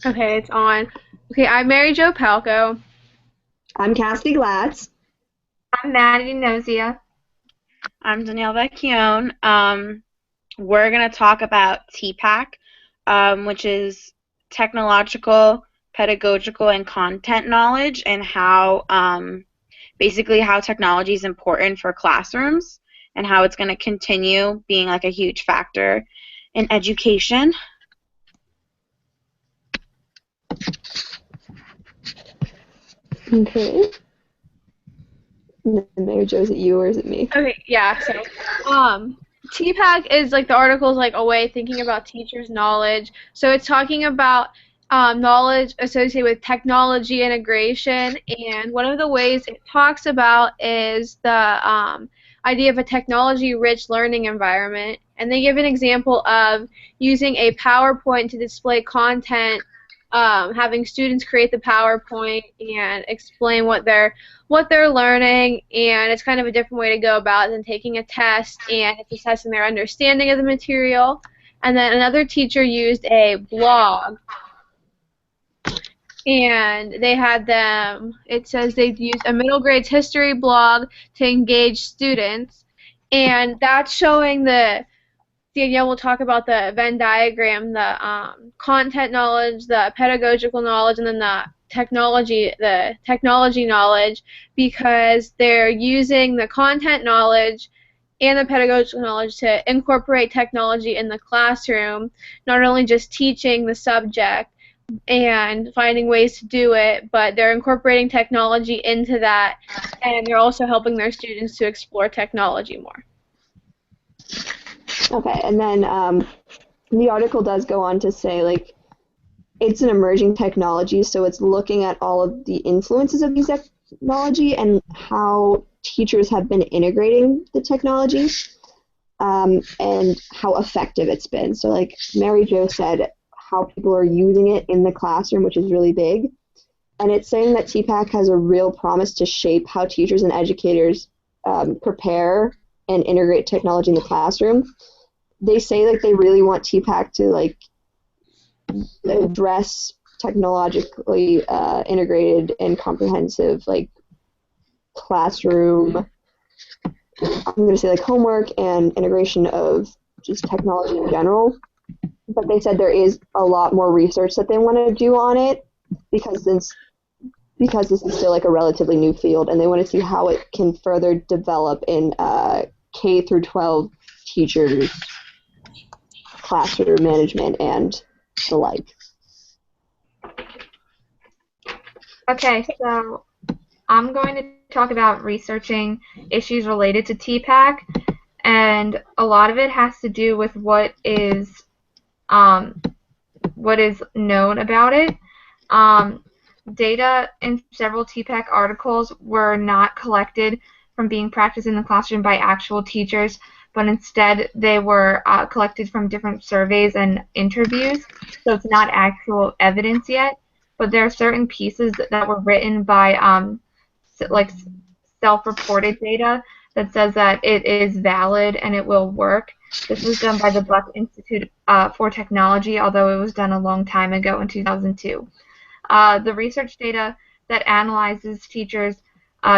Okay, it's on. Okay, I'm Mary Jo Palco. I'm Cassidy Glatz. I'm Maddie Nozia. I'm Danielle Vecchione. We're going to talk about TPAC, which is technological, pedagogical, and content knowledge, and how basically how technology is important for classrooms and how it's going to continue being like a huge factor in education. Okay. Mary Jo, is it you or is it me? Okay, yeah, so TPAC is like the article is like a way thinking about teachers' knowledge. So it's talking about knowledge associated with technology integration, and one of the ways it talks about is the idea of a technology-rich learning environment. And they give an example of using a PowerPoint to display content, having students create the PowerPoint and explain what they're learning, and it's kind of a different way to go about it than taking a test, and it's assessing their understanding of the material. And then another teacher used a blog, and they had them, it says they'd use a middle grades history blog to engage students, and that's showing Danielle will talk about the Venn diagram, the content knowledge, the pedagogical knowledge, and then the technology knowledge, because they're using the content knowledge and the pedagogical knowledge to incorporate technology in the classroom, not only just teaching the subject and finding ways to do it, but they're incorporating technology into that, and they're also helping their students to explore technology more. Okay, and then the article does go on to say, like, it's an emerging technology, so it's looking at all of the influences of these technology and how teachers have been integrating the technology and how effective it's been. So, like Mary Jo said, how people are using it in the classroom, which is really big. And it's saying that TPAC has a real promise to shape how teachers and educators prepare and integrate technology in the classroom. They say like they really want TPAC to like address technologically integrated and comprehensive like classroom. I'm going to say like homework and integration of just technology in general. But they said there is a lot more research that they want to do on it because this is still like a relatively new field, and they want to see how it can further develop in K through 12 teachers, classroom management, and the like. Okay, so I'm going to talk about researching issues related to TPAC, and a lot of it has to do with what is known about it. Data in several TPAC articles were not collected from being practiced in the classroom by actual teachers, but instead they were collected from different surveys and interviews, so it's not actual evidence yet. But there are certain pieces that were written by like self-reported data that says that it is valid and it will work. This was done by the Buck Institute for Technology, although it was done a long time ago in 2002. The research data that analyzes teachers'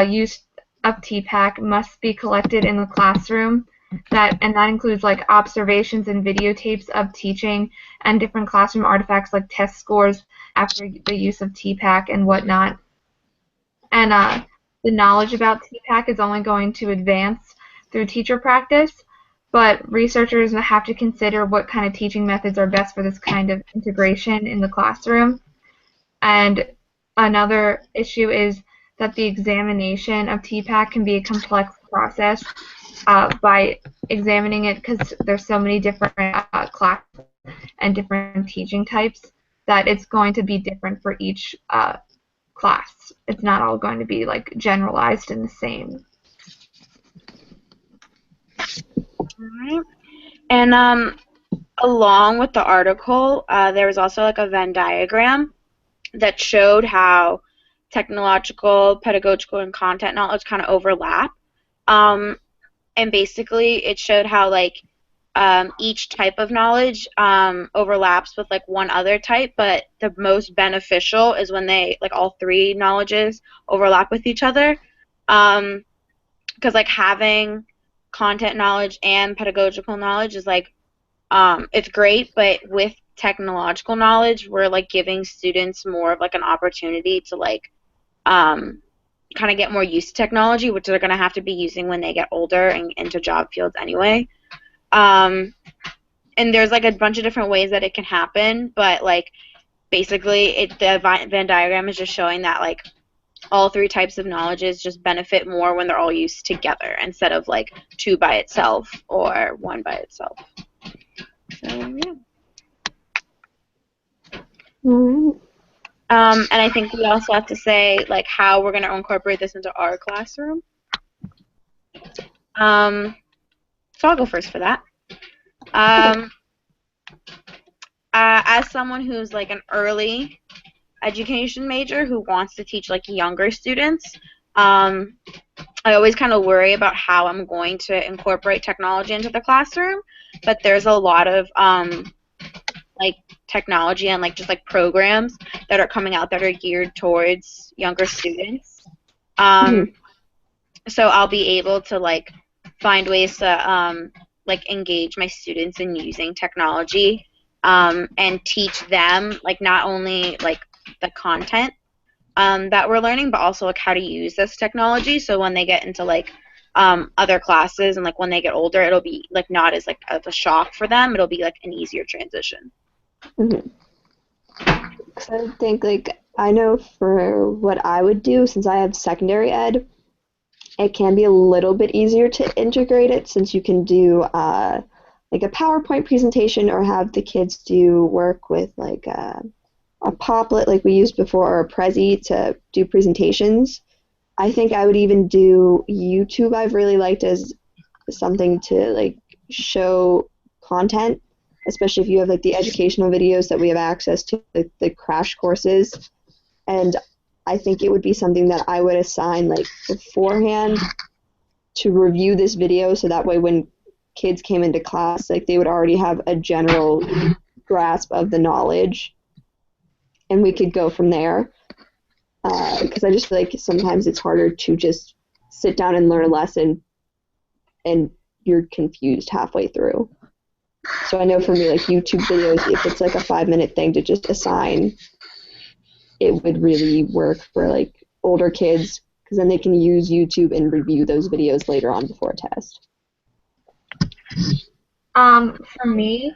use of TPAC must be collected in the classroom, and that includes like observations and videotapes of teaching and different classroom artifacts like test scores after the use of TPAC and whatnot. And the knowledge about TPAC is only going to advance through teacher practice, but researchers have to consider what kind of teaching methods are best for this kind of integration in the classroom. And another issue is that the examination of TPAC can be a complex process by examining it, because there's so many different classes and different teaching types that it's going to be different for each class. It's not all going to be like generalized and the same. Alright. And along with the article, there was also like a Venn diagram that showed how technological, pedagogical, and content knowledge kind of overlap. And basically, it showed how like each type of knowledge overlaps with like one other type, but the most beneficial is when they like all three knowledges overlap with each other. Because like having content knowledge and pedagogical knowledge is like it's great, but with technological knowledge, we're like giving students more of like an opportunity to like kind of get more used to technology, which they're going to have to be using when they get older and into job fields anyway. And there's like a bunch of different ways that it can happen, but like basically the Venn diagram is just showing that like all three types of knowledges just benefit more when they're all used together instead of like two by itself or one by itself. So yeah. All right. And I think we also have to say like how we're going to incorporate this into our classroom. So I'll go first for that. As someone who's like an early education major who wants to teach like younger students, I always kind of worry about how I'm going to incorporate technology into the classroom, but there's a lot of like technology and like just like programs that are coming out that are geared towards younger students. So I'll be able to like find ways to like engage my students in using technology and teach them like not only like the content that we're learning, but also like how to use this technology. So when they get into like other classes and like when they get older, it'll be like not as like of a shock for them. It'll be like an easier transition. Mm-hmm. Because I think, like, I know for what I would do, since I have secondary ed, it can be a little bit easier to integrate it since you can do like a PowerPoint presentation or have the kids do work with like a Poplet like we used before or a Prezi to do presentations. I think I would even do YouTube. I've really liked as something to like show content, especially if you have like the educational videos that we have access to, like the crash courses. And I think it would be something that I would assign like beforehand to review this video so that way when kids came into class, like they would already have a general grasp of the knowledge and we could go from there. Because I just feel like sometimes it's harder to just sit down and learn a lesson and you're confused halfway through. So I know for me, like YouTube videos, if it's like a 5-minute thing to just assign, it would really work for like older kids because then they can use YouTube and review those videos later on before a test. For me,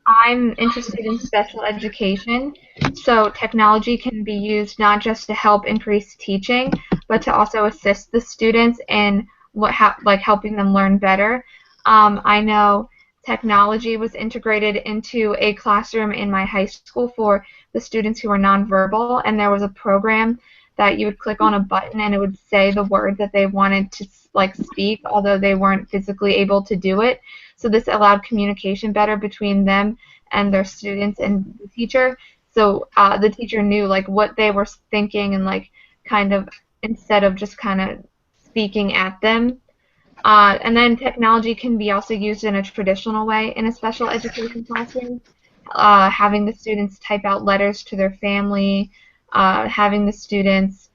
I'm interested in special education, so technology can be used not just to help increase teaching, but to also assist the students in like helping them learn better. I know technology was integrated into a classroom in my high school for the students who are nonverbal, and there was a program that you would click on a button and it would say the word that they wanted to like speak, although they weren't physically able to do it. So this allowed communication better between them and their students and the teacher. So the teacher knew like what they were thinking and like kind of instead of just kind of speaking at them. And then technology can be also used in a traditional way in a special education classroom, having the students type out letters to their family, having the students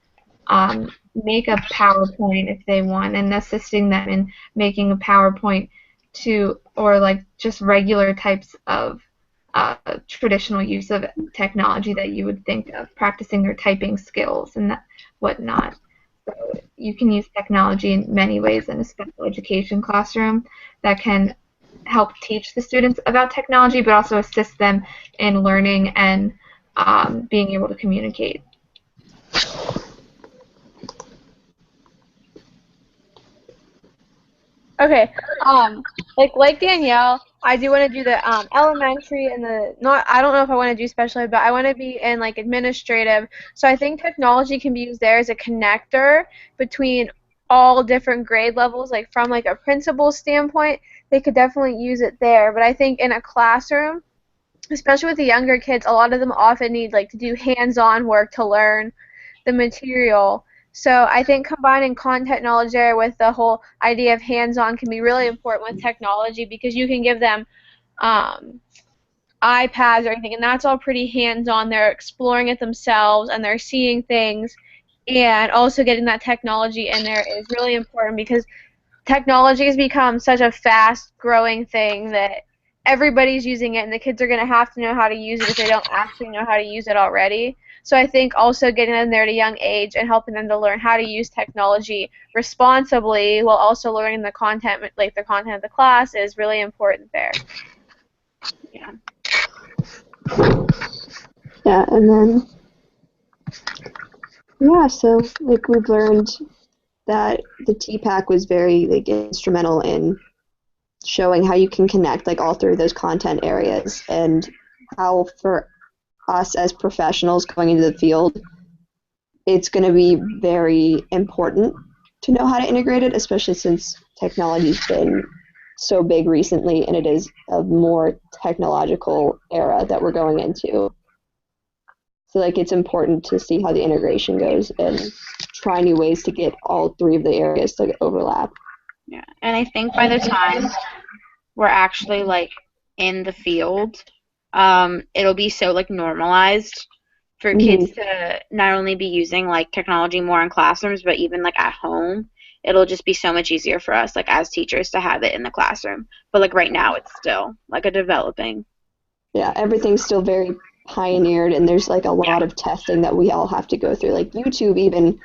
make a PowerPoint if they want, and assisting them in making a PowerPoint or like just regular types of traditional use of technology that you would think of, practicing their typing skills and whatnot. So you can use technology in many ways in a special education classroom that can help teach the students about technology, but also assist them in learning and being able to communicate. Okay. Like Danielle, I do want to do the elementary and the not. I don't know if I want to do special ed, but I want to be in like administrative. So I think technology can be used there as a connector between all different grade levels. Like from like a principal standpoint, they could definitely use it there. But I think in a classroom, especially with the younger kids, a lot of them often need like to do hands-on work to learn the material. So I think combining content knowledge there with the whole idea of hands-on can be really important with technology because you can give them um, iPads or anything, and that's all pretty hands-on. They're exploring it themselves and they're seeing things, and also getting that technology in there is really important because technology has become such a fast-growing thing that everybody's using it, and the kids are going to have to know how to use it if they don't actually know how to use it already. So I think also getting them there at a young age and helping them to learn how to use technology responsibly while also learning the content, like the content of the class, is really important there. Yeah. Yeah, and then yeah, so like we've learned that the TPAC was very like instrumental in showing how you can connect like all three of those content areas and how for us as professionals going into the field, it's going to be very important to know how to integrate it, especially since technology's been so big recently and it is a more technological era that we're going into. So like it's important to see how the integration goes and try new ways to get all three of the areas to overlap. Yeah. And I think by the time we're actually like in the field, it'll be so like normalized for kids to not only be using like technology more in classrooms, but even like at home. It'll just be so much easier for us like as teachers to have it in the classroom. But like right now it's still like a developing. Yeah, everything's still very pioneered and there's like a lot of testing that we all have to go through. Like YouTube even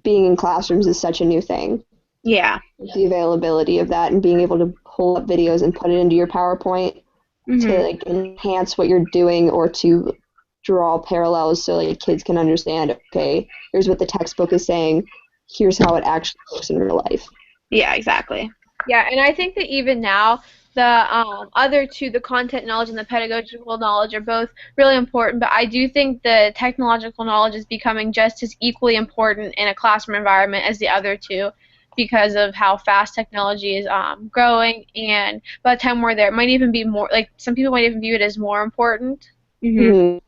being in classrooms is such a new thing. Yeah. The availability of that and being able to pull up videos and put it into your PowerPoint to like enhance what you're doing or to draw parallels so like kids can understand, okay, here's what the textbook is saying, here's how it actually works in real life. Yeah, exactly. Yeah, and I think that even now, the other two, the content knowledge and the pedagogical knowledge, are both really important, but I do think the technological knowledge is becoming just as equally important in a classroom environment as the other two because of how fast technology is growing, and by the time we're there, it might even be more, like, some people might even view it as more important. Yeah,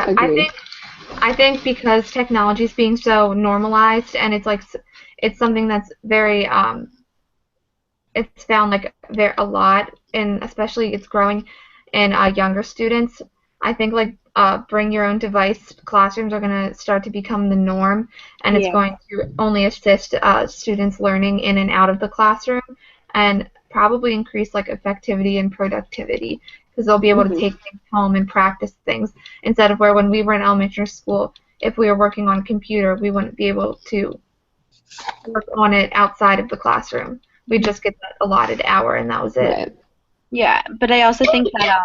Agreed. I think because technology is being so normalized and it's like it's something that's very it's found like there a lot and especially it's growing in younger students. I think like bring your own device classrooms are going to start to become the norm and it's Yeah. going to only assist students learning in and out of the classroom and probably increase like effectivity and productivity because they'll be able to take things home and practice things instead of where when we were in elementary school if we were working on a computer we wouldn't be able to work on it outside of the classroom. We just get that allotted hour and that was it. Right. Yeah, but I also think that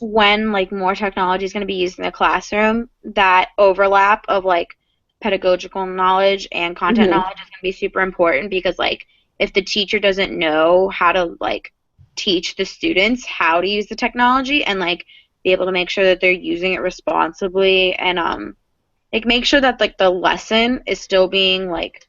when like more technology is going to be used in the classroom, that overlap of like pedagogical knowledge and content knowledge is going to be super important because like if the teacher doesn't know how to like teach the students how to use the technology and like be able to make sure that they're using it responsibly and like make sure that like the lesson is still being like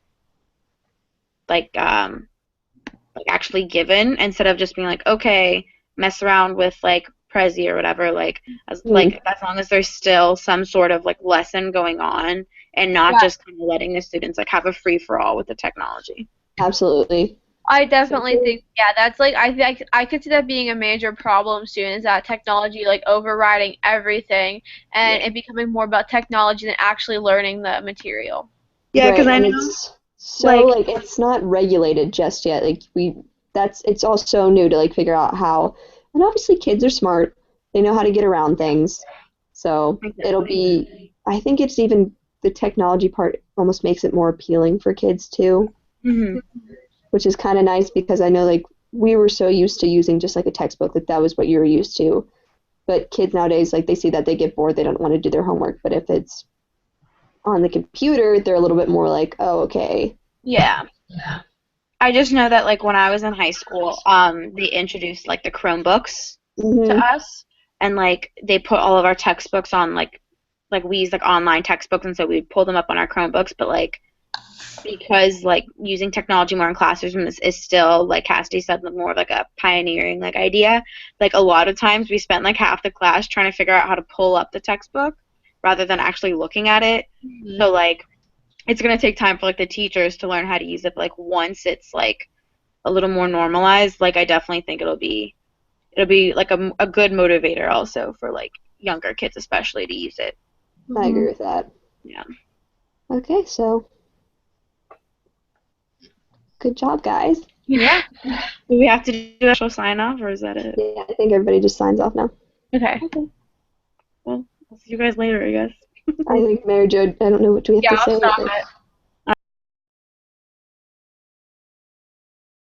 actually given instead of just being like okay mess around with like Prezi or whatever like as long as there's still some sort of like lesson going on and not Yeah. just kind of letting the students like have a free for all with the technology. Absolutely. I definitely think, yeah, that's like, I could see that being a major problem soon, is that technology like overriding everything and it becoming more about technology than actually learning the material. Yeah, because Right, I and know it's so like it's not regulated just yet. Like it's all so new to like figure out how. And obviously kids are smart. They know how to get around things. So it'll be I think it's even the technology part almost makes it more appealing for kids too, which is kind of nice because I know like we were so used to using just like a textbook that was what you were used to. But kids nowadays like they see that they get bored, they don't want to do their homework, but if it's on the computer, they're a little bit more like, oh, okay. Yeah. I just know that like when I was in high school, they introduced like the Chromebooks to us, and like they put all of our textbooks on like we use like online textbooks, and so we'd pull them up on our Chromebooks. But like because like using technology more in classrooms is still like Cassidy said more of like a pioneering like idea. Like a lot of times we spent like half the class trying to figure out how to pull up the textbook rather than actually looking at it. Mhm. So like it's going to take time for like the teachers to learn how to use it, but like once it's like a little more normalized, like I definitely think it'll be like a good motivator also for like younger kids especially to use it. I agree with that. Yeah. Okay, so good job, guys. Yeah. Do we have to do a special sign off or is that it? Yeah, I think everybody just signs off now. Okay. Well, I'll see you guys later, I guess. I think Mary Jo, I don't know what do we have Yeah, to I'll say. stop like- it.